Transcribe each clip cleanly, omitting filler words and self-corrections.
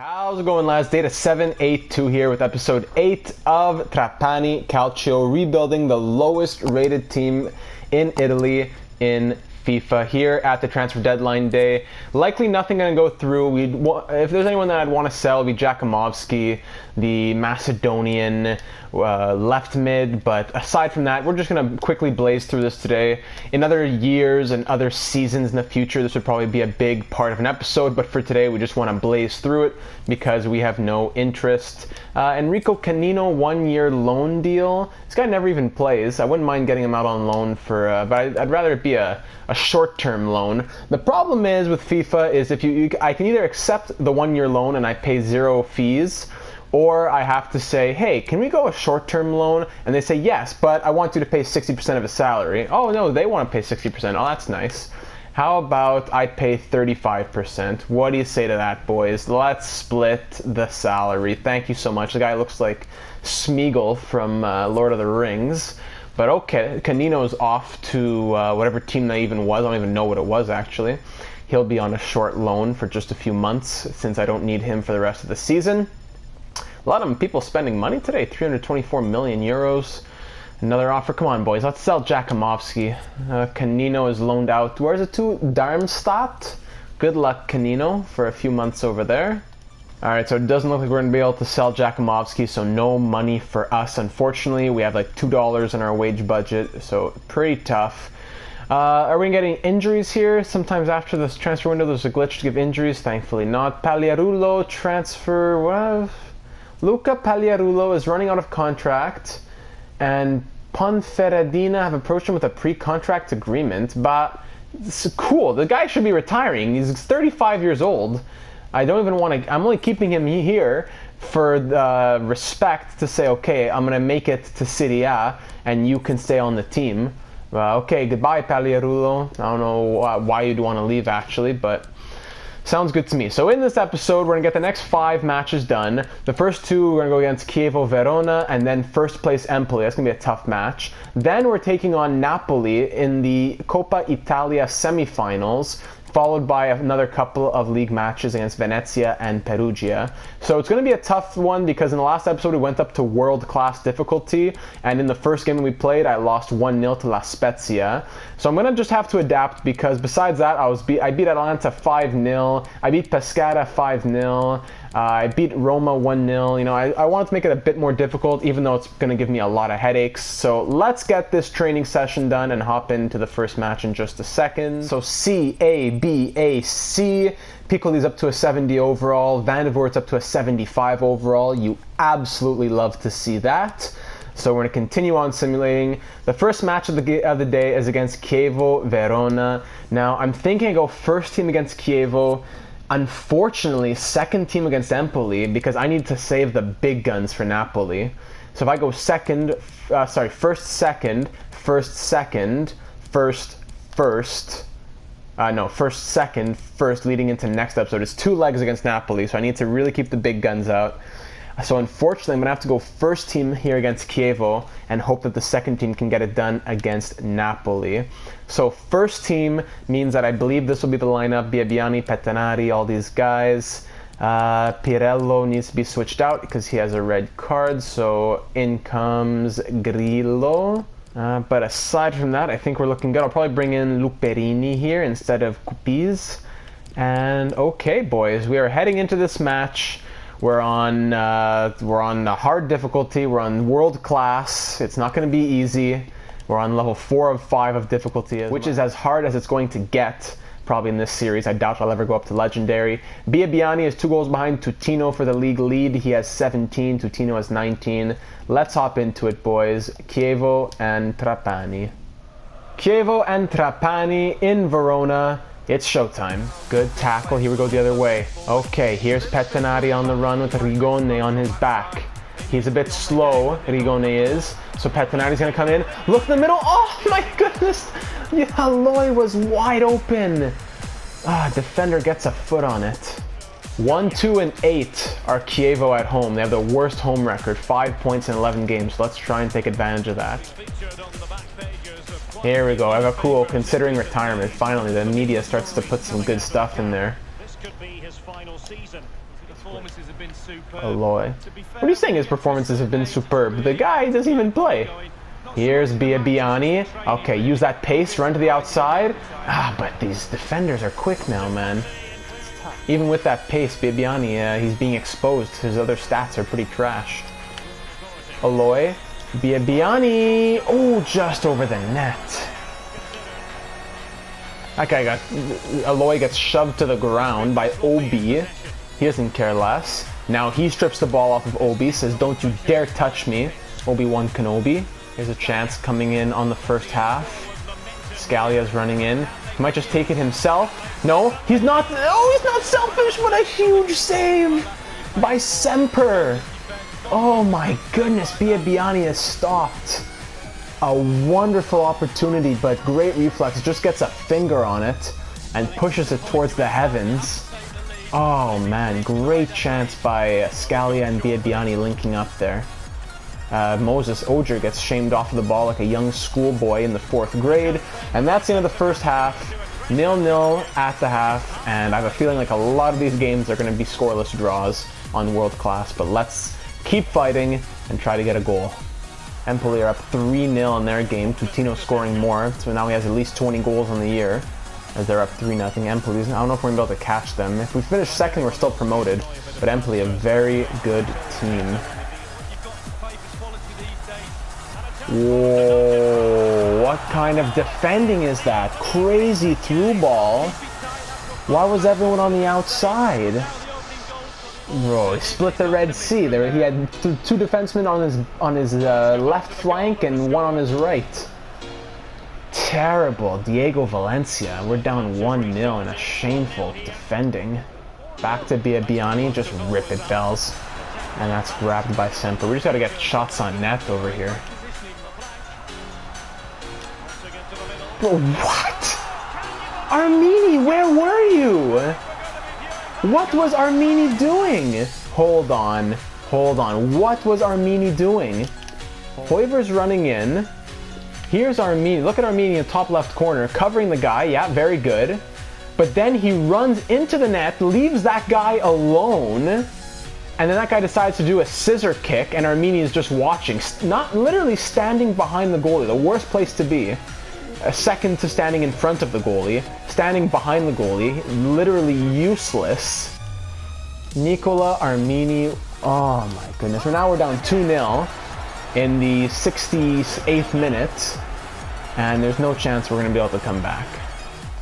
How's it going, lads? Data 782 here with episode 8 of Trapani Calcio, rebuilding the lowest rated team in Italy in FIFA here at the transfer deadline day. Likely nothing going to go through. If there's anyone that I'd want to sell, it'd be Jakimovski, the Macedonian left mid. But aside from that, we're just going to quickly blaze through this today. In other years and other seasons in the future, this would probably be a big part of an episode. But for today, we just want to blaze through it because we have no interest. Enrico Canino, 1-year loan deal. This guy never even plays. I wouldn't mind getting him out on loan for, but I'd rather it be a short-term loan. The problem is with FIFA is if I can either accept the 1-year loan and I pay 0 fees, or I have to say, hey, can we go a short-term loan? And they say yes, but I want you to pay 60% of his salary. Oh no, they want to pay 60%. Oh, that's nice. How about I pay 35%? What do you say to that, boys? Let's split the salary. Thank you so much. The guy looks like Smeagol from Lord of the Rings. But okay, Canino's off to whatever team that even was. I don't even know what it was, actually. He'll be on a short loan for just a few months since I don't need him for the rest of the season. A lot of people spending money today, 324 million euros. Another offer. Come on, boys. Let's sell Jakimovski. Canino is loaned out. Where's it to? Darmstadt. Good luck, Canino, for a few months over there. Alright, so it doesn't look like we're going to be able to sell Jakimovski, so no money for us, unfortunately. We have like $2 in our wage budget, so pretty tough. Are we getting injuries here? Sometimes after this transfer window, there's a glitch to give injuries. Thankfully not. Pagliarulo transfer. What? Luca Pagliarulo is running out of contract, and Ponferradina have approached him with a pre-contract agreement, but it's cool. The guy should be retiring. He's 35 years old. I don't even want to, I'm only keeping him here for the respect to say, okay, I'm going to make it to Serie A and you can stay on the team. Okay, goodbye, Pagliarulo. I don't know why you'd want to leave, actually, but sounds good to me. So in this episode, we're going to get the next 5 matches done. The first 2, we're going to go against Chievo Verona and then first place Empoli. That's going to be a tough match. Then we're taking on Napoli in the Coppa Italia Semi-Finals, followed by another couple of league matches against Venezia and Perugia. So it's going to be a tough one because in the last episode we went up to world-class difficulty, and in the first game we played I lost 1-0 to La Spezia. So I'm going to just have to adapt because besides that I beat Atalanta 5-0, I beat Pescara 5-0, I beat Roma 1-0. You know, I wanted to make it a bit more difficult even though it's going to give me a lot of headaches. So let's get this training session done and hop into the first match in just a second. So CABAC. Piccoli's up to a 70 overall. Van de Voort's up to a 75 overall. You absolutely love to see that. So we're going to continue on simulating. The first match of the day is against Chievo Verona. Now I'm thinking I go first team against Chievo. Unfortunately, second team against Empoli because I need to save the big guns for Napoli. So if I go first, second, leading into next episode. It's 2 legs against Napoli, so I need to really keep the big guns out. So unfortunately, I'm going to have to go first team here against Chievo and hope that the second team can get it done against Napoli. So first team means that I believe this will be the lineup. Biabiani, Pettinari, all these guys. Pirello needs to be switched out because he has a red card, so in comes Grillo. But aside from that, I think we're looking good. I'll probably bring in Luperini here instead of Cupiz. And okay, boys, we are heading into this match. We're on a hard difficulty. We're on world class. It's not going to be easy. We're on level 4 of 5 of difficulty, which is as hard as it's going to get probably in this series. I doubt I'll ever go up to legendary. Biabiani is 2 goals behind Tutino for the league lead. He has 17. Tutino has 19. Let's hop into it, boys. Chievo and Trapani. Chievo and Trapani in Verona. It's showtime. Good tackle. Here we go the other way. Okay, here's Pettinari on the run with Rigone on his back. He's a bit slow, Rigone is. So Pettinari's going to come in. Look in the middle. Oh my goodness. Aloy was wide open. Defender gets a foot on it. 1, 2, and 8 are Chievo at home. They have the worst home record, 5 points in 11 games. Let's try and take advantage of that. Here we go. Evacuo considering retirement. Finally, the media starts to put some good stuff in there. Aloy. What are you saying his performances have been superb? The guy doesn't even play. Here's Biabiani. Okay, use that pace, run to the outside. But these defenders are quick now, man. Even with that pace, Biabiani, he's being exposed. His other stats are pretty trash. Aloy. Biabiani. Oh, just over the net. That guy Aloy gets shoved to the ground by Obi. He doesn't care less. Now he strips the ball off of Obi, says, "Don't you dare touch me, Obi-Wan Kenobi." Here's a chance coming in on the first half. Scalia's running in. He might just take it himself. No, he's not. Oh, he's not selfish, but a huge save by Semper. Oh my goodness, Biabiani has stopped. A wonderful opportunity, but great reflex. Just gets a finger on it and pushes it towards the heavens. Oh man, great chance by Scalia and Biabiani linking up there. Moses Ogier gets shamed off of the ball like a young schoolboy in the 4th grade. And that's the end of the first half. 0-0 at the half. And I have a feeling like a lot of these games are going to be scoreless draws on World Class. But let's keep fighting and try to get a goal. Empoli are up 3-0 in their game. Tutino scoring more. So now he has at least 20 goals on the year. As they're up 3-0. Empoli, I don't know if we're going to be able to catch them. If we finish second, we're still promoted. But Empoli, a very good team. Whoa, what kind of defending is that? Crazy through ball. Why was everyone on the outside? Bro, he split the Red Sea. He had two defensemen on his left flank and one on his right. Terrible. Diego Valencia. We're down 1-0 in a shameful defending. Back to Biabiani. Just rip it, Bells. And that's grabbed by Semper. We just got to get shots on net over here. Bro, what? Armini, where were you? What was Armini doing? Hold on. What was Armini doing? Hoiver's running in. Here's Armini. Look at Armini in the top left corner, covering the guy. Yeah, very good. But then he runs into the net, leaves that guy alone, and then that guy decides to do a scissor kick, and Armini is just watching. Not literally standing behind the goalie, the worst place to be. A second to standing in front of the goalie, standing behind the goalie, literally useless. Nicola Armini, oh my goodness. Now we're down 2-0 in the 68th minute, and there's no chance we're going to be able to come back.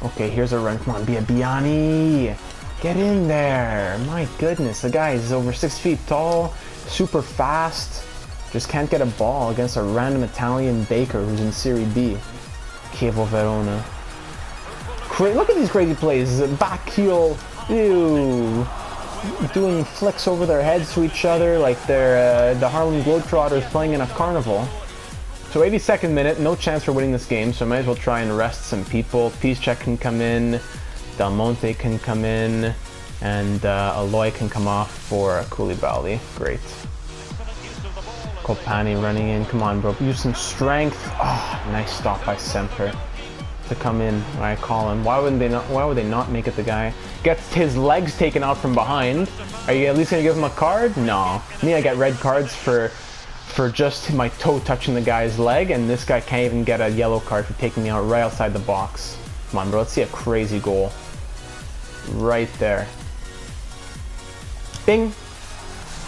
Okay, here's a run. Come on, Biabiani. Get in there. My goodness, the guy is over 6 feet tall, super fast. Just can't get a ball against a random Italian baker who's in Serie B. Chievo Verona. Look at these crazy plays. Back heel. Ew. Doing flicks over their heads to each other like they're the Harlem Globetrotters playing in a carnival. So 82nd minute, no chance for winning this game, so I might as well try and rest some people. Piszczek can come in, Del Monte can come in, and Aloy can come off for Koulibaly. Great. Kopani running in. Come on, bro. Use some strength. Oh, nice stop by Semper to come in when I call him. Why would they not make it the guy? Gets his legs taken out from behind. Are you at least gonna give him a card? No. Me, I get red cards for just my toe touching the guy's leg, and this guy can't even get a yellow card for taking me out right outside the box. Come on, bro. Let's see a crazy goal. Right there. Bing.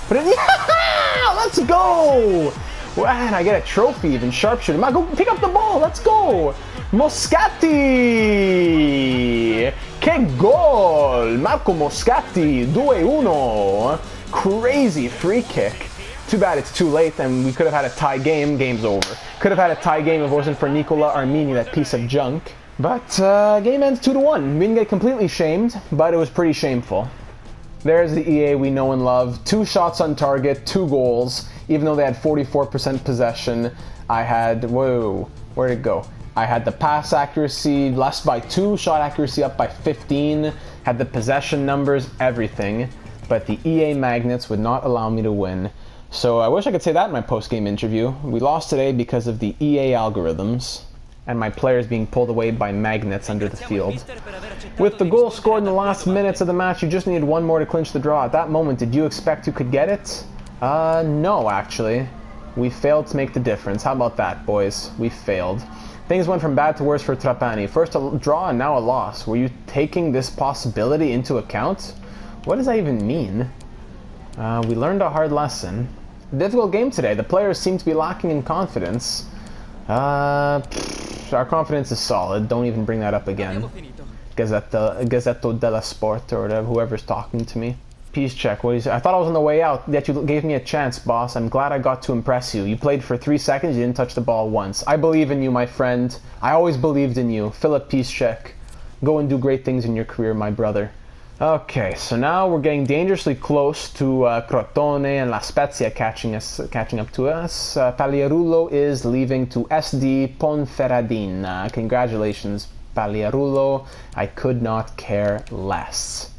Put it in. Yeah! Let's go! And I get a trophy, even sharpshooter. Go pick up the ball. Let's go! Moscati! Che gol! Marco Moscati, 2-1. Crazy free kick. Too bad it's too late, and we could have had a tie game. Game's over. Could have had a tie game if it wasn't for Nicola Armini, that piece of junk. But game ends 2-1. We didn't get completely shamed, but it was pretty shameful. There's the EA we know and love. 2 shots on target, 2 goals. Even though they had 44% possession, I had, whoa, where'd it go? I had the pass accuracy less by 2, shot accuracy up by 15, had the possession numbers, everything. But the EA magnets would not allow me to win. So I wish I could say that in my post-game interview. We lost today because of the EA algorithms. and my players being pulled away by magnets under the field. With the goal scored in the last minutes of the match, you just needed one more to clinch the draw. At that moment, did you expect you could get it? No, actually. We failed to make the difference. How about that, boys? We failed. Things went from bad to worse for Trapani. First a draw and now a loss. Were you taking this possibility into account? What does that even mean? We learned a hard lesson. Difficult game today. The players seem to be lacking in confidence. Our confidence is solid. Don't even bring that up again. Gazzetto della Sport or whatever, whoever's talking to me. Peace check. What do you say? I thought I was on the way out, yet you gave me a chance, boss. I'm glad I got to impress you. You played for 3 seconds, you didn't touch the ball once. I believe in you, my friend. I always believed in you. Philip, peace check. Go and do great things in your career, my brother. Okay, so now we're getting dangerously close to Crotone and La Spezia catching up to us. Pagliarulo is leaving to SD Ponferradina. Congratulations, Pagliarulo. I could not care less.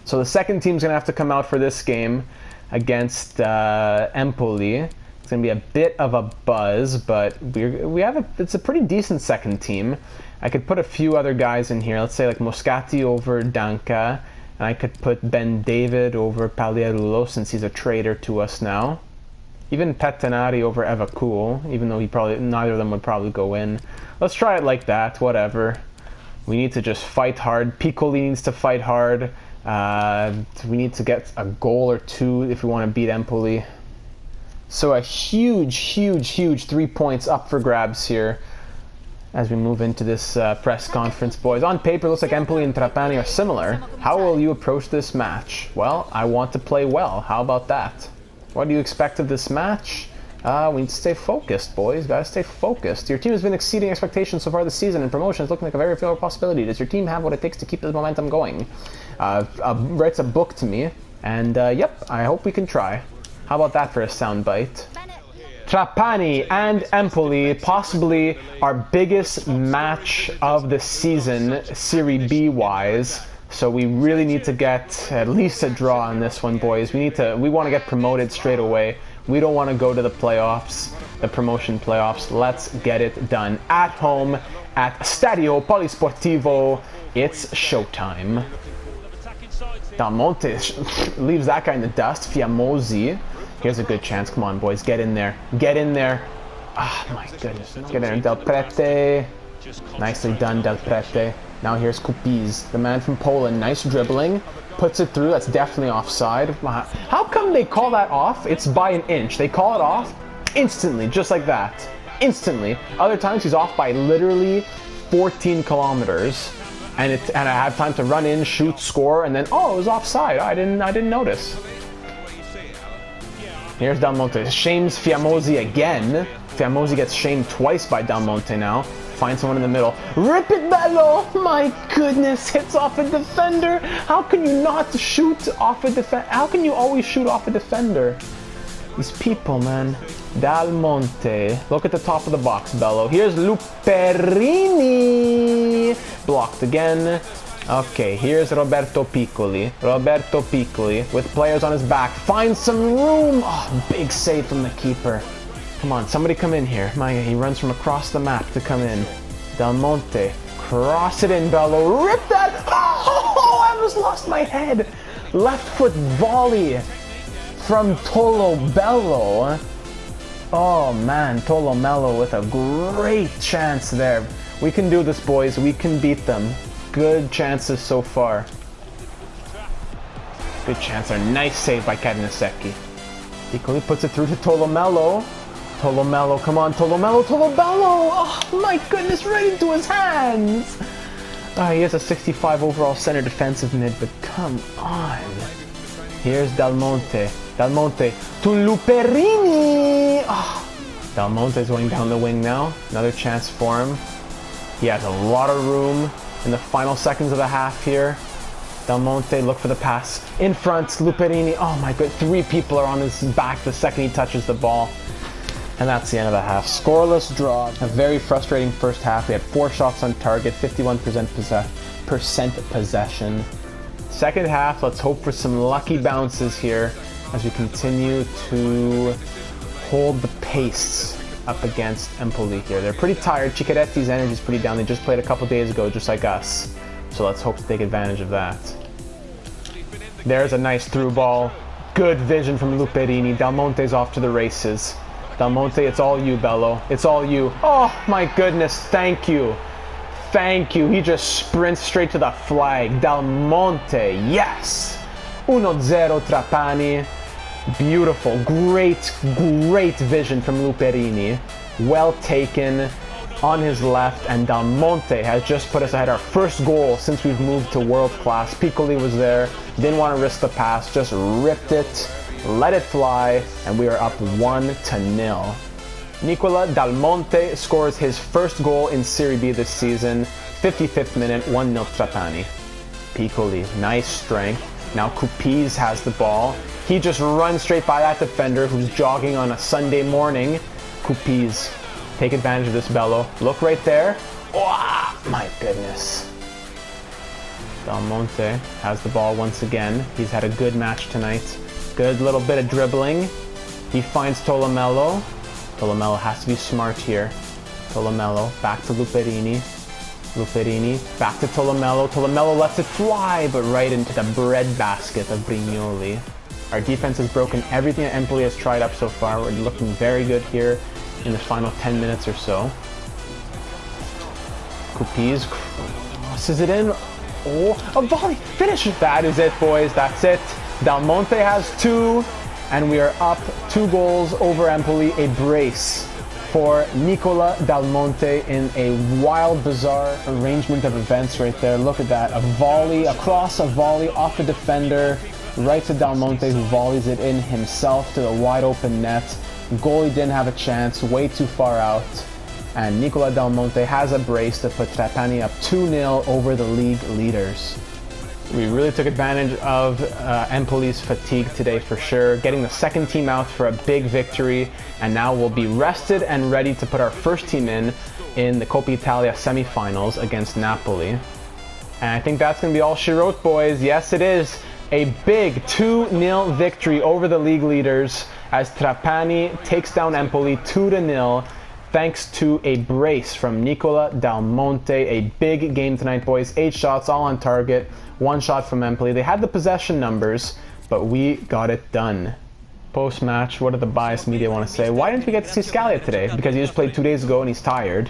So the second team's going to have to come out for this game against Empoli. It's going to be a bit of a buzz, but it's a pretty decent second team. I could put a few other guys in here. Let's say like Moscati over Danca, and I could put Ben David over Pagliarulo since he's a traitor to us now. Even Pettenari over Evacuo, even though neither of them would probably go in. Let's try it like that, whatever. We need to just fight hard. Piccoli needs to fight hard. We need to get a goal or two if we want to beat Empoli. So a huge 3 points up for grabs here as we move into this press conference, boys. On paper, it looks like Empoli and Trapani are similar. How will you approach this match? Well, I want to play well. How about that? What do you expect of this match? We need to stay focused, boys. Gotta stay focused. Your team has been exceeding expectations so far this season, and promotion is looking like a very real possibility. Does your team have what it takes to keep the momentum going? Writes a book to me, and yep, I hope we can try. How about that for a soundbite? Trapani and Empoli, possibly our biggest match of the season, Serie B wise. So we really need to get at least a draw on this one, boys. We want to get promoted straight away. We don't want to go to the playoffs, the promotion playoffs. Let's get it done at home at Stadio Polisportivo. It's showtime. Dalmonte leaves that guy in the dust. Fiamosi. Here's a good chance. Come on, boys. Get in there. Get in there. Ah, my goodness. Get in there. Del Prete. Nicely done, Del Prete. Now here's Kupiz, the man from Poland. Nice dribbling. Puts it through. That's definitely offside. How come they call that off? It's by an inch. They call it off instantly, just like that. Instantly. Other times he's off by literally 14 kilometers. And I have time to run in, shoot, score, and then, oh, it was offside. I didn't notice. Here's Dalmonte. Shames Fiamosi again. Fiamosi gets shamed twice by Dalmonte now. Find someone in the middle. Rip it, Bello! My goodness, hits off a defender. How can you not shoot off a defender? How can you always shoot off a defender? These people, man. Dalmonte. Look at the top of the box, Bello. Here's Luperini. Blocked again. Okay, here's Roberto Piccoli. Roberto Piccoli with players on his back. Finds some room. Oh, big save from the keeper. Come on, somebody come in here. He runs from across the map to come in. Dalmonte. Cross it in, Bello. Rip that. Oh, I almost lost my head. Left foot volley from Tolo Bello. Oh, man. Tolo Mello with a great chance there. We can do this, boys. We can beat them. Good chances so far. Good chance. A nice save by Carnesecchi. Piccoli puts it through to Tolomello. Tolomello, come on, Tolomello, Tolobello! Oh my goodness, right into his hands! He has a 65 overall center defensive mid, but come on. Here's Dalmonte. Dalmonte to Luperini! Oh, Dalmonte is going down the wing now. Another chance for him. He has a lot of room in the final seconds of the half here. Dalmonte, look for the pass. In front, Luperini. Oh my god, 3 people are on his back the second he touches the ball. And that's the end of the half. Scoreless draw. A very frustrating first half. We had 4 shots on target, 51% possession. Second half, let's hope for some lucky bounces here as we continue to hold the pace up against Empoli here. They're pretty tired. Ciccaretti's energy is pretty down. They just played a couple days ago, just like us. So let's hope to take advantage of that. There's a nice through ball. Good vision from Luperini. Del Monte's off to the races. Del Monte, it's all you, Bello. It's all you. Oh, my goodness. Thank you. Thank you. He just sprints straight to the flag. Del Monte, yes. 1-0 Trapani. Beautiful. Great, great vision from Luperini. Well taken on his left, and Del Monte has just put us ahead. Our first goal since we've moved to world class. Piccoli was there, didn't want to risk the pass, just ripped it, let it fly, and we are up 1-0. Nicola Del Monte scores his first goal in Serie B this season. 55th minute, 1-0 Trapani. Piccoli, nice strength. Now Cupiz has the ball. He just runs straight by that defender who's jogging on a Sunday morning. Cupiz, take advantage of this, Bello. Look right there. Oh, my goodness. Del Monte has the ball once again. He's had a good match tonight. Good little bit of dribbling. He finds Tolomello. Tolomello has to be smart here. Tolomello back to Luperini. Luperini back to Tolomello. Tolomello lets it fly, but right into the breadbasket of Brignoli. Our defense has broken everything that Empoli has tried up so far. We're looking very good here in the final 10 minutes or so. Cupiz crosses it in. Oh, a volley! Finish! That is it, boys. That's it. Del Monte has 2, and we are up 2 goals over Empoli. A brace for Nicola Del Monte in a wild, bizarre arrangement of events right there. Look at that. A volley, across a volley off the defender, right to Del Monte, who volleys it in himself to the wide open net. Goalie didn't have a chance, way too far out. And Nicola Del Monte has a brace to put Trapani up 2-0 over the league leaders. We really took advantage of Empoli's fatigue today for sure, getting the second team out for a big victory, and now we'll be rested and ready to put our first team in the Coppa Italia Semi-Finals against Napoli. And I think that's going to be all she wrote, boys. Yes, it is. A big 2-0 victory over the league leaders as Trapani takes down Empoli 2-0 thanks to a brace from Nicola Del Monte. A big game tonight, boys. 8 shots, all on target. 1 shot from Empoli. They had the possession numbers, but we got it done. Post-match, what do the biased media want to say? Why didn't we get to see Scalia today? Because he just played 2 days ago and he's tired.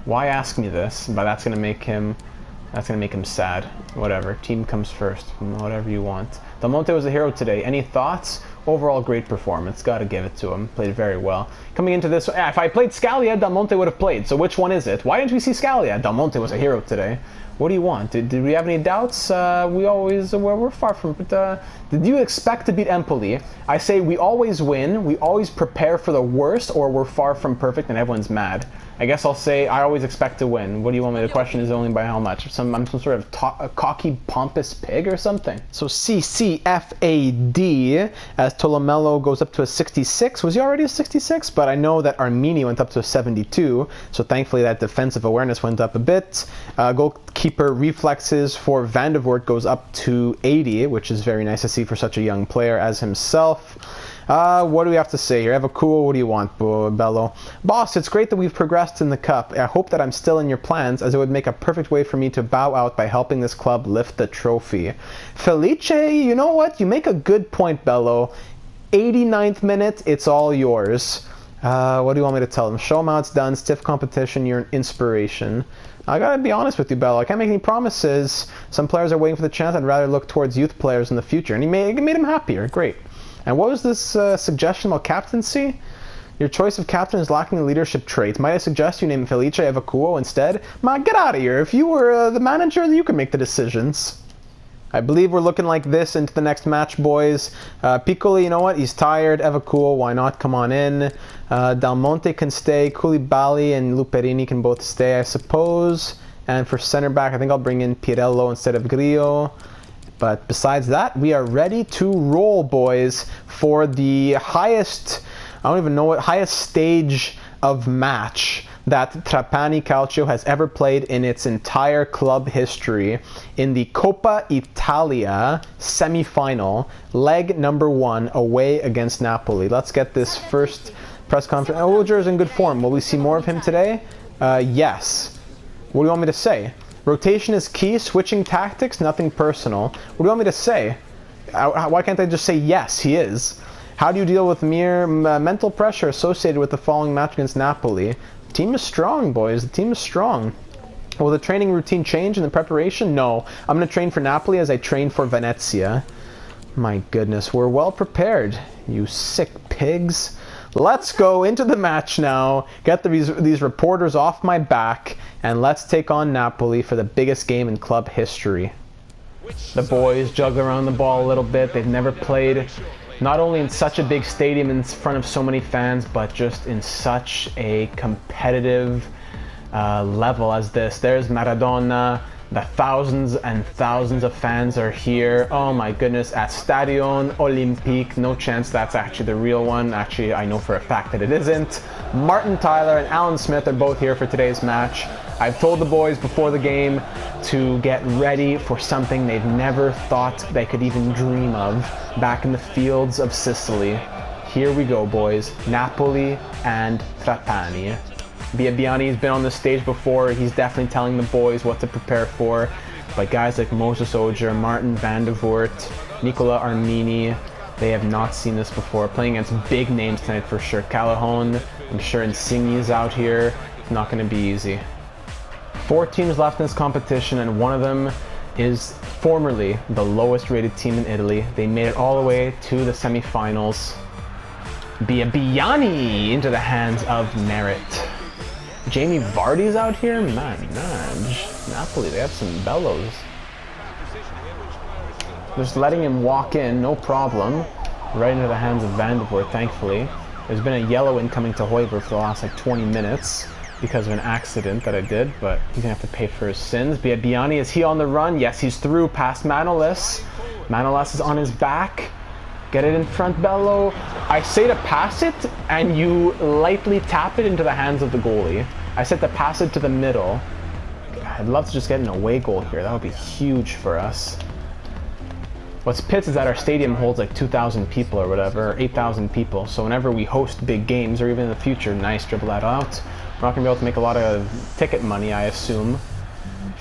Why ask me this? But that's gonna make him sad. Whatever. Team comes first. Whatever you want. Del Monte was a hero today. Any thoughts? Overall, great performance. Gotta give it to him. Played very well. Coming into this, if I played Scalia, Del Monte would have played. So which one is it? Why didn't we see Scalia? Del Monte was a hero today. What do you want? Did we have any doubts? We're far from it. Did you expect to beat Empoli? I say we always win. We always prepare for the worst, or we're far from perfect and everyone's mad. I guess I'll say I always expect to win. What do you want me? The question is only by how much. I'm some sort of a cocky, pompous pig or something. So CCFAD, as Tolomello goes up to a 66. Was he already a 66? But I know that Armini went up to a 72. So thankfully that defensive awareness went up a bit. Goalkeeper reflexes for Van de Voort goes up to 80, which is very nice to see for such a young player as himself. What do we have to say here? Evacuo, what do you want, Bello? Boss, it's great that we've progressed in the cup. I hope that I'm still in your plans, as it would make a perfect way for me to bow out by helping this club lift the trophy. Felice, you know what? You make a good point, Bello. 89th minute, it's all yours. What do you want me to tell him? Show him how it's done. Stiff competition, you're an inspiration. I gotta be honest with you, Bello. I can't make any promises. Some players are waiting for the chance. I'd rather look towards youth players in the future. And it made him happier. Great. And what was this suggestion about captaincy? Your choice of captain is lacking the leadership traits. Might I suggest you name Felice Evacuo instead? Get out of here. If you were the manager, you could make the decisions. I believe we're looking like this into the next match, boys. Piccoli, you know what? He's tired. Evacuo, why not? Come on in. Del Monte can stay. Koulibaly and Luperini can both stay, I suppose. And for center back, I think I'll bring in Pirello instead of Grillo. But besides that, we are ready to roll, boys, for the highest, I don't even know what, highest stage of match that Trapani Calcio has ever played in its entire club history in the Coppa Italia Semi-Final, leg number 1, away against Napoli. Let's get this first press conference. Oger is in good form. Will we see more of him today? Yes. What do you want me to say? Rotation is key. Switching tactics, nothing personal. What do you want me to say? Why can't I just say yes, he is? How do you deal with mere mental pressure associated with the following match against Napoli? The team is strong, boys. The team is strong. Will the training routine change in the preparation? No. I'm going to train for Napoli as I train for Venezia. My goodness, we're well prepared, you sick pigs. Let's go into the match now, get these reporters off my back, and let's take on Napoli for the biggest game in club history. The boys juggle around the ball a little bit. They've never played not only in such a big stadium in front of so many fans, but just in such a competitive level as this. There's Maradona. The thousands and thousands of fans are here. Oh my goodness, at Stadion Olympique. No chance that's actually the real one. Actually, I know for a fact that it isn't. Martin Tyler and Alan Smith are both here for today's match. I've told the boys before the game to get ready for something they've never thought they could even dream of back in the fields of Sicily. Here we go, boys. Napoli and Trapani. Biabiani's been on the stage before. He's definitely telling the boys what to prepare for. But guys like Moses Oger, Martin van der Voort, Nicola Armini, they have not seen this before. Playing against big names tonight for sure. Calahon, I'm sure Insigne is out here. It's not going to be easy. 4 teams left in this competition, and one of them is formerly the lowest rated team in Italy. They made it all the way to the semi-finals. Biabiani into the hands of Merit. Jamie Vardy's out here? Man, Napoli, they have some bellows. Just letting him walk in, no problem. Right into the hands of Van der Voort, thankfully. There's been a yellow incoming to Hoiberg for the last like 20 minutes because of an accident that I did, but he's gonna have to pay for his sins. Biabiani, is he on the run? Yes, he's through past Manolas. Manolas is on his back. Get it in front, Bello. I say to pass it, and you lightly tap it into the hands of the goalie. I said to pass it to the middle. I'd love to just get an away goal here. That would be huge for us. What's pissed is that our stadium holds like 2,000 people or whatever, or 8,000 people. So whenever we host big games, or even in the future, nice, dribble that out. We're not gonna be able to make a lot of ticket money, I assume,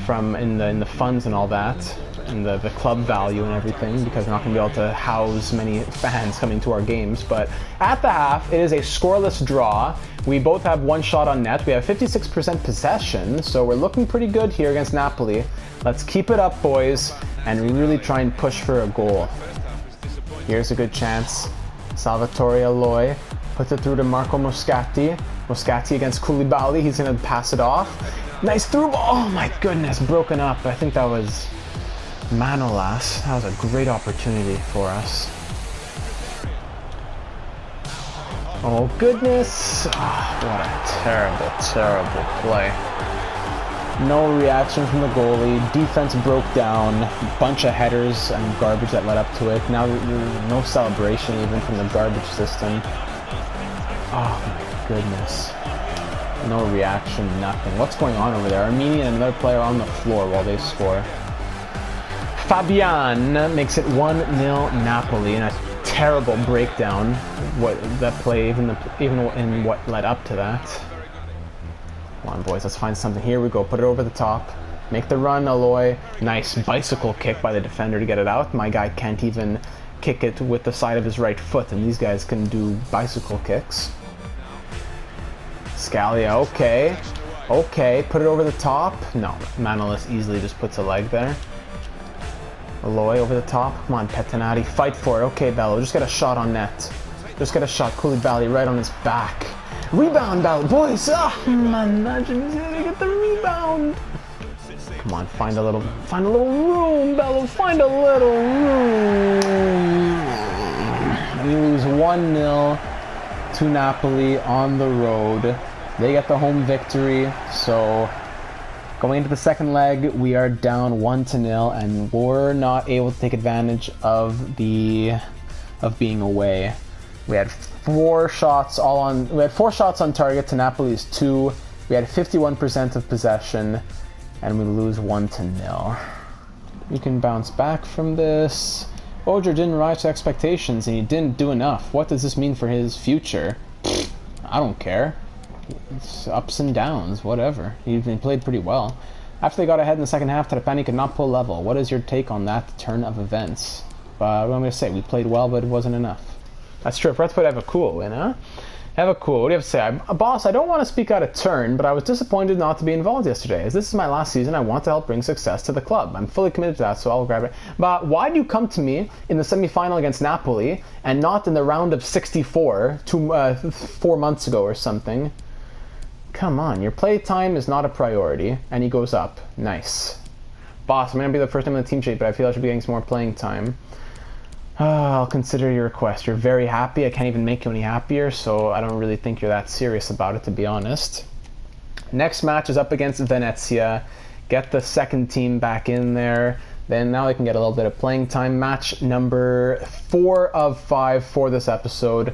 from in the funds and all that. And the club value and everything, because we're not going to be able to house many fans coming to our games. But at the half, it is a scoreless draw. We both have 1 shot on net. We have 56% possession, so we're looking pretty good here against Napoli. Let's keep it up, boys, and really try and push for a goal. Here's a good chance. Salvatore Aloi puts it through to Marco Moscati. Moscati against Koulibaly. He's going to pass it off. Nice through ball. Oh my goodness, broken up. I think that was Manolas. That was a great opportunity for us. Oh goodness. Oh, what a terrible, terrible play. No reaction from the goalie. Defense broke down. Bunch of headers and garbage that led up to it. Now no celebration even from the garbage system. Oh my goodness. No reaction, nothing. What's going on over there? Armenia and another player on the floor while they score. Fabian makes it 1-0 Napoli in a terrible breakdown. What that play, even in what led up to that. Come on, boys, let's find something. Here we go. Put it over the top. Make the run, Aloi. Nice bicycle kick by the defender to get it out. My guy can't even kick it with the side of his right foot, and these guys can do bicycle kicks. Scalia, okay. Okay, put it over the top. No, Manolas easily just puts a leg there. Aloi over the top. Come on, Pettinati, fight for it. Okay, Bello, just get a shot on net. Just get a shot. Koulibaly right on his back. Rebound, Bello. Boys, man, imagine he's gonna get the rebound. Come on, find a little room, Bello. Find a little room. We lose 1-0 to Napoli on the road. They get the home victory, so going into the second leg, we are down 1-0, and we're not able to take advantage of being away. We had 4 shots on target to Napoli's 2. We had 51% of possession, and we lose 1-0. We can bounce back from this. Oger didn't rise to expectations, and he didn't do enough. What does this mean for his future? I don't care. It's ups and downs, whatever. He played pretty well. After they got ahead in the second half, Trapani could not pull level. What is your take on that turn of events? What am I going to say? We played well, but it wasn't enough. That's true. Let's put Evacool in, huh? Evacool, what do you have to say? Boss, I don't want to speak out of turn, but I was disappointed not to be involved yesterday. As this is my last season, I want to help bring success to the club. I'm fully committed to that, so I'll grab it. But why do you come to me in the semi-final against Napoli and not in the round of 64 4 months ago or something? Come on, your play time is not a priority, and he goes up. Nice. Boss, I'm going to be the first time in the team sheet, but I feel I should be getting some more playing time. I'll consider your request. You're very happy. I can't even make you any happier, so I don't really think you're that serious about it, to be honest. Next match is up against Venezia. Get the second team back in there. Then now they can get a little bit of playing time. Match number 4 of 5 for this episode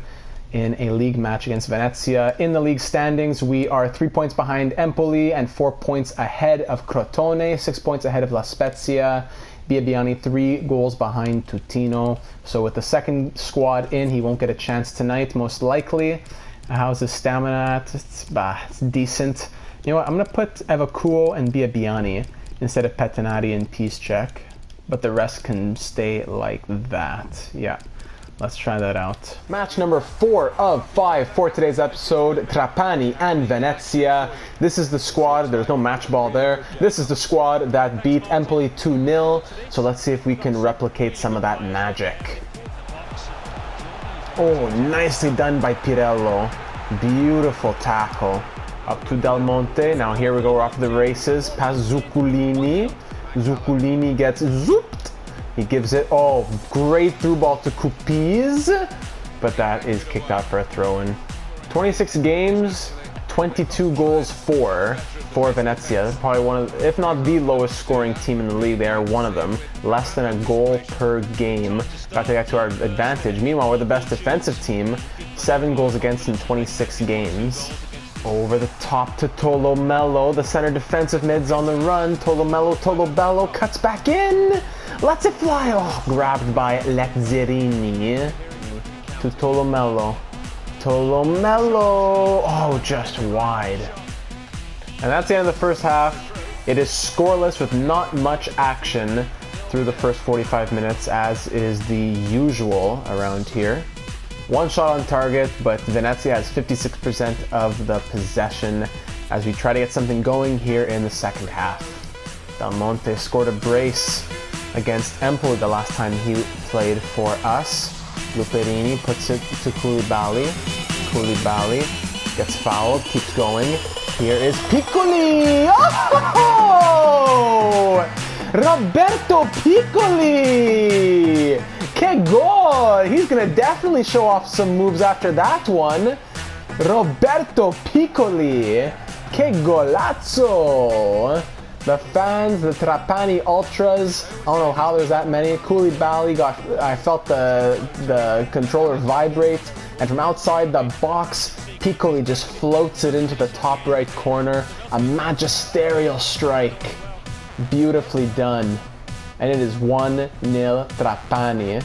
in a league match against Venezia. In the league standings, we are 3 points behind Empoli and 4 points ahead of Crotone, 6 points ahead of La Spezia. Biabiani 3 goals behind Tutino. So with the second squad in, he won't get a chance tonight, most likely. How's his stamina at? It's decent. You know what? I'm going to put Evacuo and Biabiani instead of Petinati and Piszczek. But the rest can stay like that. Yeah. Let's try that out. Match number 4 of 5 for today's episode, Trapani and Venezia. This is the squad, there's no match ball there. This is the squad that beat Empoli 2-0. So let's see if we can replicate some of that magic. Oh, nicely done by Pirello. Beautiful tackle. Up to Del Monte. Now here we go, we're off to the races. Past Zuccolini. Zuccolini gets zooped. He gives it, oh, great through ball to Cupiz, but that is kicked out for a throw-in. 26 games, 22 goals for Venezia. That's probably one of, if not the lowest scoring team in the league. They are one of them. Less than a goal per game. Got to get to our advantage. Meanwhile, we're the best defensive team. 7 goals against in 26 games. Over the top to Tolomelo. The center defensive mid's on the run. Tolobello cuts back in. Lets it fly. Oh, grabbed by Lazzarini. To Tolomelo. Tolomelo. Oh, just wide. And that's the end of the first half. It is scoreless with not much action through the first 45 minutes, as is the usual around here. 1 shot on target, but Venezia has 56% of the possession as we try to get something going here in the second half. Del Monte scored a brace against Empoli the last time he played for us. Luperini puts it to Koulibaly. Koulibaly gets fouled, keeps going. Here is Piccoli! Oh! Roberto Piccoli! Que gol! He's gonna definitely show off some moves after that one. Roberto Piccoli! Que golazzo! The fans, the Trapani Ultras, I don't know how there's that many. Koulibaly I felt the controller vibrate, and from outside the box, Piccoli just floats it into the top right corner. A magisterial strike. Beautifully done. And it is 1-0 Trapani.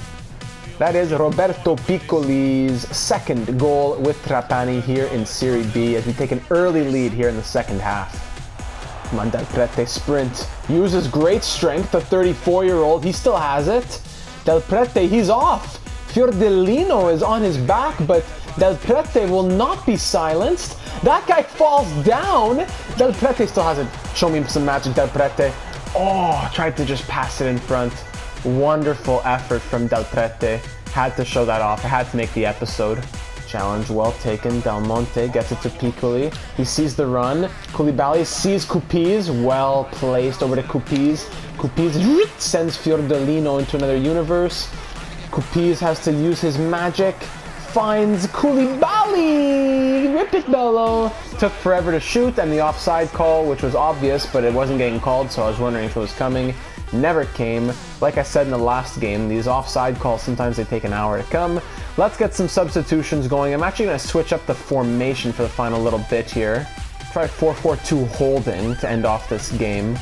That is Roberto Piccoli's second goal with Trapani here in Serie B as we take an early lead here in the second half. Come on, Del Prete sprint. Uses great strength, the 34-year-old. He still has it. Del Prete, he's off. Fiordellino is on his back, but Del Prete will not be silenced. That guy falls down. Del Prete still has it. Show me some magic, Del Prete. Oh, tried to just pass it in front. Wonderful effort from Del Prete. Had to show that off. I had to make the episode. Challenge well taken. Del Monte gets it to Piccoli. He sees the run. Koulibaly sees Cupiz. Well placed over to Cupiz. Cupiz sends Fiordellino into another universe. Cupiz has to use his magic. Finds Koulibaly! Rip it, Bello! Took forever to shoot, and the offside call, which was obvious, but it wasn't getting called, so I was wondering if it was coming. Never came. Like I said in the last game, these offside calls, sometimes they take an hour to come. Let's get some substitutions going. I'm actually going to switch up the formation for the final little bit here. Try 4-4-2 holding to end off this game.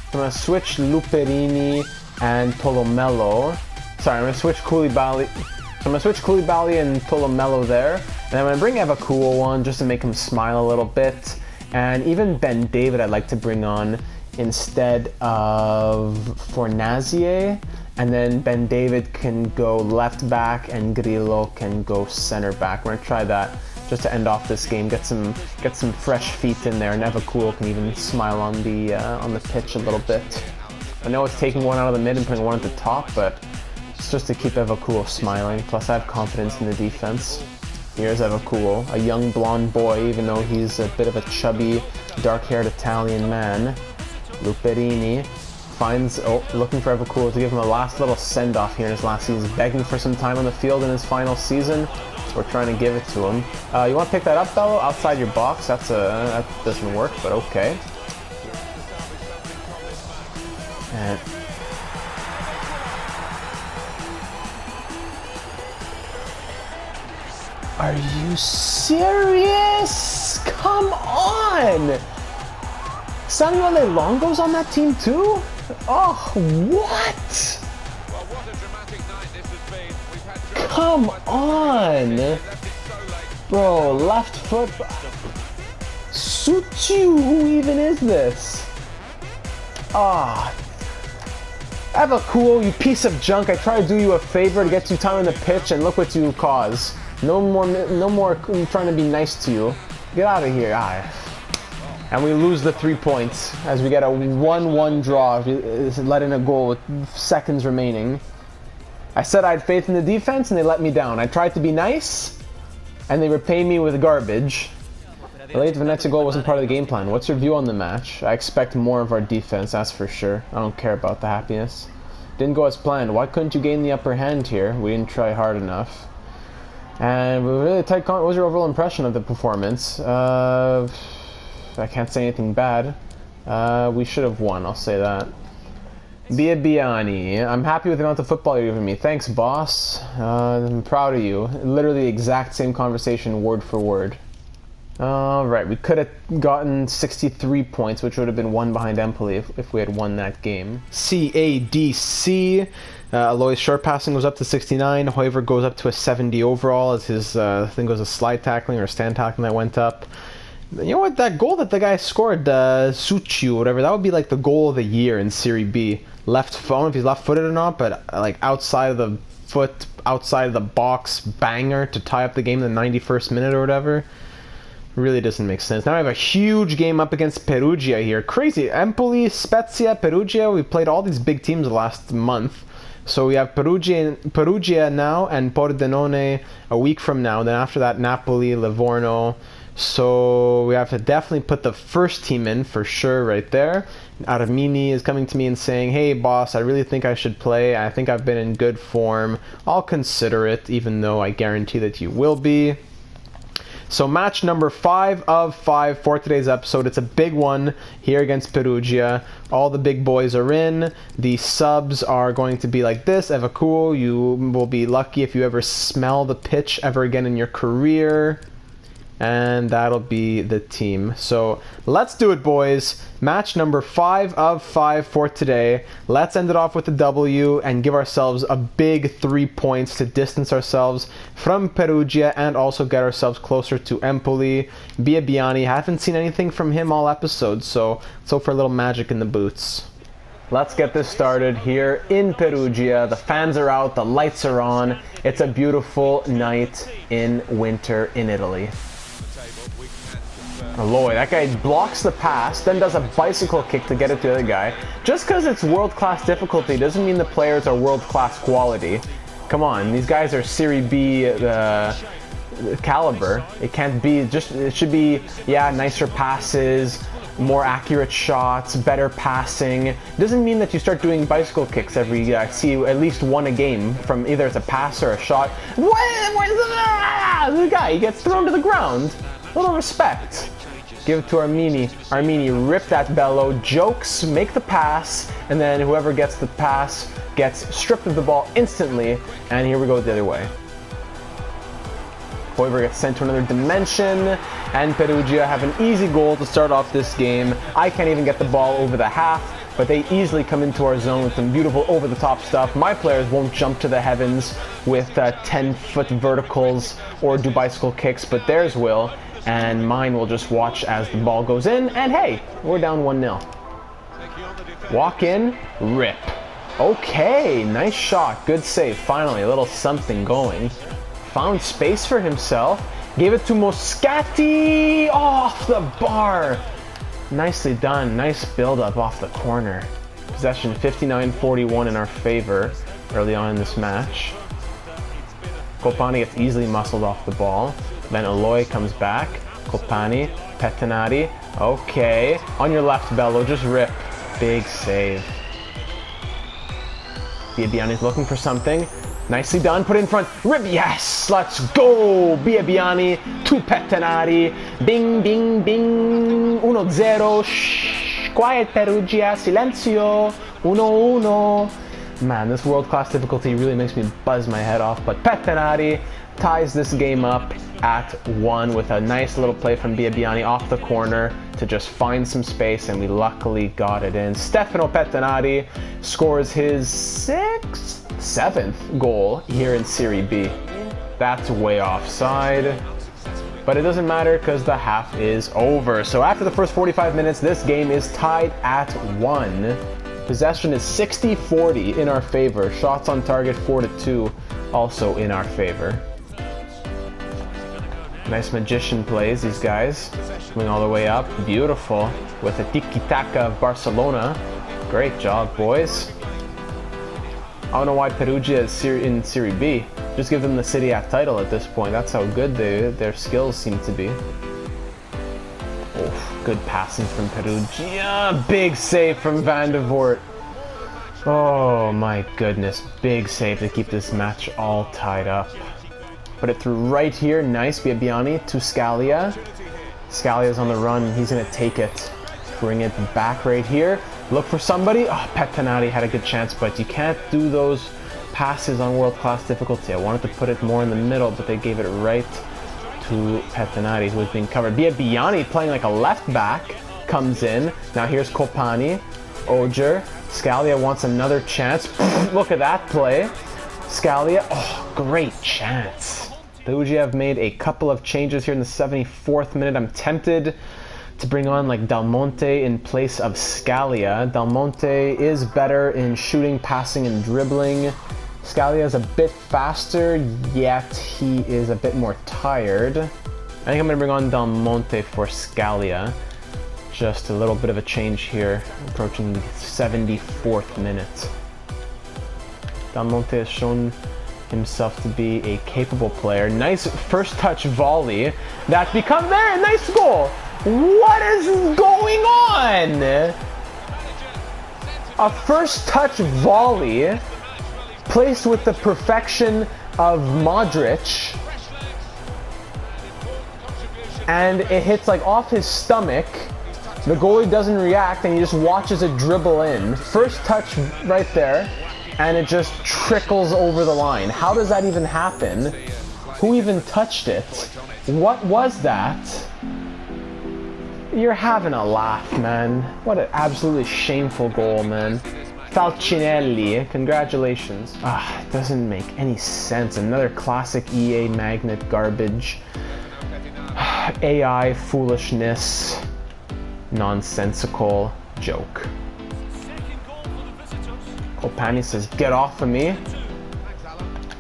I'm going to switch Luperini and Tolomelo. Sorry, I'm going to switch Koulibaly. I'm going to switch Koulibaly and Tolomello there. And I'm going to bring Evakuo on just to make him smile a little bit. And even Ben David I'd like to bring on instead of Fornazier. And then Ben David can go left back and Grillo can go center back. We're going to try that just to end off this game. Get some fresh feet in there. And Evakuo can even smile on the pitch a little bit. I know it's taking one out of the mid and putting one at the top, but it's just to keep Evakuo smiling. Plus, I have confidence in the defense. Here's Evakuo, a young blonde boy, even though he's a bit of a chubby, dark-haired Italian man. Luperini finds, looking for Evakuo to give him a last little send-off here in his last season. He's begging for some time on the field in his final season. We're trying to give it to him. You want to pick that up, Bello? Outside your box? That doesn't work, but okay. And are you serious? Come on! Samuel Longo's on that team too? Oh, what? Well, what a dramatic night this has been. We've had come on! Bro, left foot. Suchu, who even is this? Ah. Evakuo, you piece of junk. I try to do you a favor to get you time on the pitch, and look what you cause. No more trying to be nice to you. Get out of here. And we lose the 3 points as we get a 1-1 draw, let in a goal with seconds remaining. I said I had faith in the defense, and they let me down. I tried to be nice, and they repay me with garbage. The late Venecia goal wasn't part of the game plan. What's your view on the match? I expect more of our defense, that's for sure. I don't care about the happiness. Didn't go as planned. Why couldn't you gain the upper hand here? We didn't try hard enough. And we were really tight. What was your overall impression of the performance? I can't say anything bad. We should have won, I'll say that. Biabiani, I'm happy with the amount of football you're giving me. Thanks, boss. I'm proud of you. Literally the exact same conversation, word for word. Alright, we could have gotten 63 points, which would have been one behind Empoli if we had won that game. CADC. Aloy's short passing goes up to 69. However, goes up to a 70 overall as his, I think it was a slide tackling or stand tackling that went up. You know what, that goal that the guy scored, Suchi or whatever, that would be like the goal of the year in Serie B. Left foot, I don't know if he's left-footed or not, but like outside of the foot, outside of the box, banger to tie up the game in the 91st minute or whatever. Really doesn't make sense. Now we have a huge game up against Perugia here. Crazy. Empoli, Spezia, Perugia. We played all these big teams the last month. So we have Perugia now and Pordenone a week from now. Then after that, Napoli, Livorno. So we have to definitely put the first team in for sure right there. Armini is coming to me and saying, hey boss, I really think I should play. I think I've been in good form. I'll consider it, even though I guarantee that you will be. So match number 5 of 5 for today's episode. It's a big one here against Perugia. All the big boys are in. The subs are going to be like this. Evakuo, you will be lucky if you ever smell the pitch ever again in your career. And that'll be the team. So let's do it, boys. Match number 5 of 5 for today. Let's end it off with a W and give ourselves a big 3 points to distance ourselves from Perugia and also get ourselves closer to Empoli. Biabiani, haven't seen anything from him all episode, so let's hope for a little magic in the boots. Let's get this started here in Perugia. The fans are out, the lights are on. It's a beautiful night in winter in Italy. Aloy, that guy blocks the pass, then does a bicycle kick to get it to the other guy. Just because it's world-class difficulty doesn't mean the players are world-class quality. Come on, these guys are Serie B caliber. It can't be just, it should be, yeah, nicer passes, more accurate shots, better passing. It doesn't mean that you start doing bicycle kicks every, see at least one a game from either as a pass or a shot. The guy, he gets thrown to the ground. A little respect. Give it to Armini. Armini, rip that bellow, jokes, make the pass, and then whoever gets the pass gets stripped of the ball instantly, and here we go the other way. However gets sent to another dimension, and Perugia have an easy goal to start off this game. I can't even get the ball over the half. but they easily come into our zone with some beautiful over-the-top stuff. My players won't jump to the heavens with 10-foot verticals or do bicycle kicks, but theirs will, and mine will just watch as the ball goes in, and hey, we're down 1-0. Walk in, rip. Okay, nice shot, good save. Finally, a little something going. Found space for himself. Gave it to Moscati. Oh, off the bar. Nicely done. Nice build-up off the corner. Possession 59-41 in our favor early on in this match. Copani gets easily muscled off the ball. Then Eloy comes back. Copani, Pettinati. Okay. On your left, Bello. Just rip. Big save. Biabiani's looking for something. Nicely done. Put it in front. Rip. Yes. Let's go. Biabiani to Pettinati. Bing, bing, bing. 1-0. Shh. Quiet, Perugia. Silenzio. 1-1. Man, this world-class difficulty really makes me buzz my head off. But Pettinati ties this game up at 1 with a nice little play from Biabiani off the corner to just find some space, and we luckily got it in. Stefano Pettinati scores his 7th goal here in Serie B. That's way offside, but it doesn't matter because the half is over. So after the first 45 minutes, this game is tied at 1. Possession is 60-40 in our favor. Shots on target 4-2 also in our favor. Nice magician plays, these guys. Coming all the way up. Beautiful. With a tiki-taka of Barcelona. Great job, boys. I don't know why Perugia is in Serie B. Just give them the Serie A title at this point. That's how good their skills seem to be. Oh, good passing from Perugia. Big save from Van de Voort. Oh my goodness. Big save to keep this match all tied up. Put it through right here. Nice. Biabiani to Scalia. Scalia's on the run. He's going to take it. Bring it back right here. Look for somebody. Oh, Pettinati had a good chance, but you can't do those passes on world-class difficulty. I wanted to put it more in the middle, but they gave it right to Pettinati, who was being covered. Biabiani playing like a left back comes in. Now here's Copani. Oger. Scalia wants another chance. Look at that play. Scalia. Oh, great chance. Perugia have made a couple of changes here in the 74th minute. I'm tempted to bring on like Del Monte in place of Scalia. Del Monte is better in shooting, passing, and dribbling. Scalia is a bit faster, yet he is a bit more tired. I think I'm going to bring on Del Monte for Scalia. Just a little bit of a change here, approaching the 74th minute. Del Monte has shown himself to be a capable player. Nice first touch volley that becomes there. Nice goal. What is going on? A first touch volley placed with the perfection of Modric, and it hits like off his stomach. The goalie doesn't react and he just watches it dribble in. First touch right there, and it just trickles over the line. How does that even happen? Who even touched it? What was that? You're having a laugh, man. What an absolutely shameful goal, man. Falcinelli, congratulations. It doesn't make any sense. Another classic EA magnet garbage. AI foolishness. Nonsensical joke. Copani says, get off of me.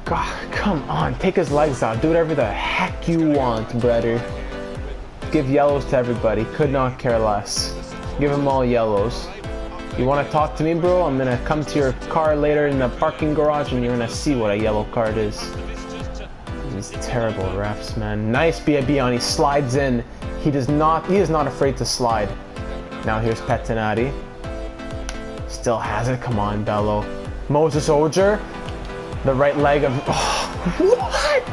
God, come on, take his legs out. Do whatever the heck you want, brother. Give yellows to everybody. Could not care less. Give them all yellows. You want to talk to me, bro? I'm going to come to your car later in the parking garage and you're going to see what a yellow card is. These terrible refs, man. Nice Biabiani slides in. He is not afraid to slide. Now here's Pettinati. Still has it. Come on, Bello. Moses Oger. The right leg of... Oh, what?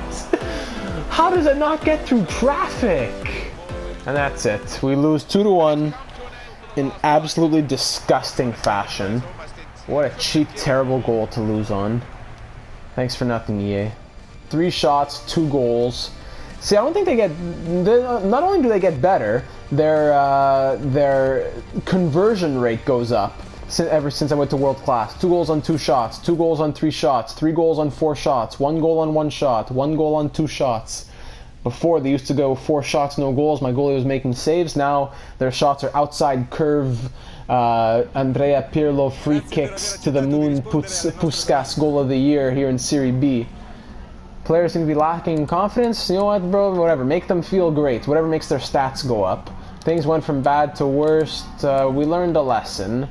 How does it not get through traffic? And that's it. We lose 2-1 in absolutely disgusting fashion. What a cheap, terrible goal to lose on. Thanks for nothing, EA. 3 shots, 2 goals. See, I don't think they get... Not only do they get better, their conversion rate goes up ever since I went to world class. 2 goals on 2 shots, 2 goals on 3 shots, 3 goals on 4 shots, 1 goal on 1 shot, 1 goal on 2 shots. Before, they used to go 4 shots, no goals. My goalie was making saves. Now their shots are outside curve, Andrea Pirlo free kicks to the moon, Puskas goal of the year here in Serie B. Players seem to be lacking confidence. You know what, bro? Whatever. Make them feel great. Whatever makes their stats go up. Things went from bad to worst. We learned a lesson.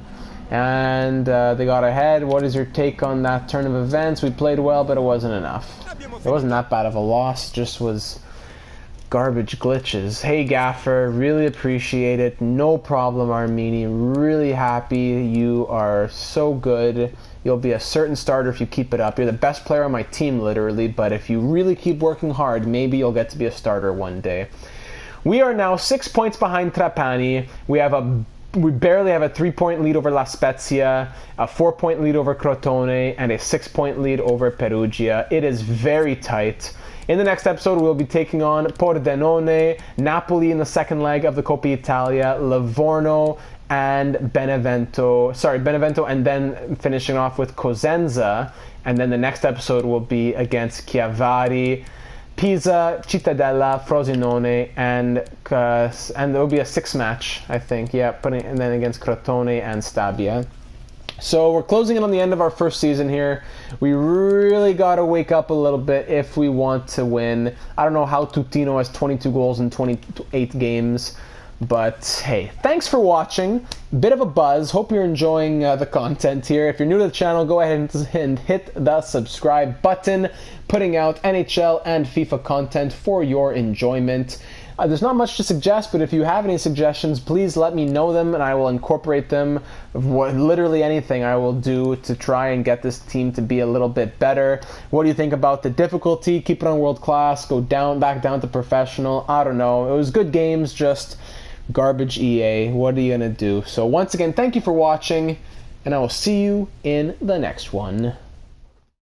And they got ahead. What is your take on that turn of events? We played well, but it wasn't enough. It wasn't that bad of a loss. Just was garbage glitches. Hey Gaffer, really appreciate it. No problem, Armini. Really happy. You are so good. You'll be a certain starter if you keep it up. You're the best player on my team, literally, but if you really keep working hard, maybe you'll get to be a starter one day. We are now 6 points behind Trapani. We barely have a 3-point lead over La Spezia, a 4-point lead over Crotone, and a 6-point lead over Perugia. It is very tight. In the next episode, we'll be taking on Pordenone, Napoli in the second leg of the Coppa Italia, Livorno, and Benevento, and then finishing off with Cosenza. And then the next episode will be against Chiavari, Pisa, Cittadella, Frosinone, and there will be a 6 match, I think. Yeah, and then against Crotone and Stabia. So we're closing in on the end of our first season here. We really got to wake up a little bit if we want to win. I don't know how Tutino has 22 goals in 28 games. But hey, thanks for watching. Bit of a buzz. Hope you're enjoying the content here. If you're new to the channel, go ahead and hit the subscribe button. Putting out NHL and FIFA content for your enjoyment. There's not much to suggest, but if you have any suggestions, please let me know them and I will incorporate them. Literally anything I will do to try and get this team to be a little bit better. What do you think about the difficulty? Keep it on world class, go back down to professional. I don't know. It was good games, just garbage EA. What are you gonna do? So once again, thank you for watching, and I will see you in the next one.